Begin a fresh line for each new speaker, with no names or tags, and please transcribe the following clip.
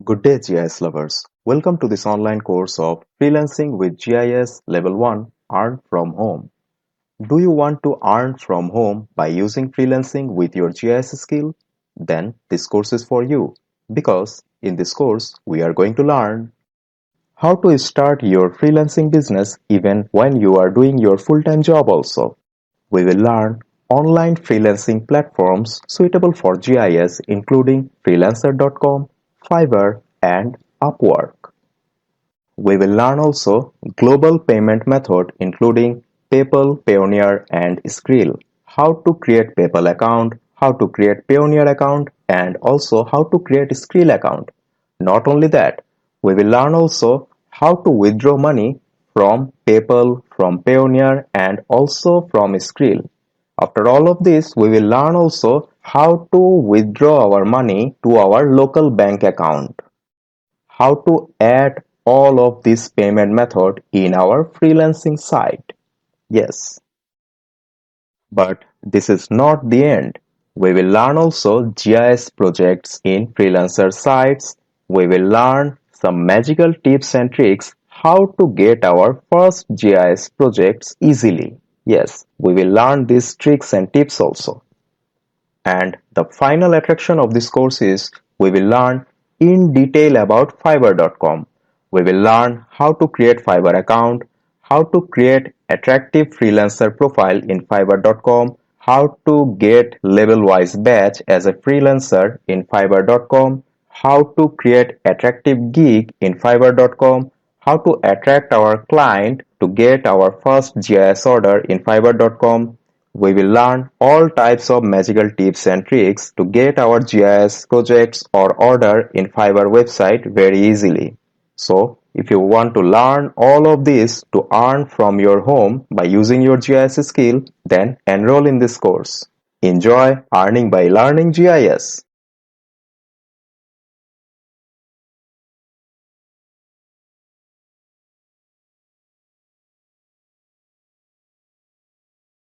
Good day, GIS lovers. Welcome to this online course of Freelancing with GIS Level 1 Earn from Home. Do you want to earn from home by using freelancing with your GIS skill? Then this course is for you because in this course we are going to learn how to start your freelancing business even when you are doing your full-time job also. We will learn online freelancing platforms suitable for GIS including freelancer.com, Fiverr and Upwork. We will learn also global payment method including PayPal, Payoneer and Skrill, how to create PayPal account, how to create Payoneer account and also how to create Skrill account. Not only that, we will learn also how to withdraw money from PayPal, from Payoneer and also from Skrill. After all of this, we will learn also how to withdraw our money to our local bank account, how to add all of this payment method in our freelancing site. Yes, but this is not the end. We will learn also GIS projects in freelancer sites. We will learn some magical tips and tricks how to get our first GIS projects easily. Yes, we will learn these tricks and tips also. And the final attraction of this course is we will learn in detail about Fiverr.com. We will learn how to create Fiverr account, how to create attractive freelancer profile in Fiverr.com, how to get level-wise badge as a freelancer in Fiverr.com, how to create attractive gig in Fiverr.com, how to attract our client to get our first GIS order in Fiverr.com. We will learn all types of magical tips and tricks to get our GIS projects or order in Fiverr website very easily. So, if you want to learn all of this to earn from your home by using your GIS skill, then enroll in this course. Enjoy earning by learning GIS.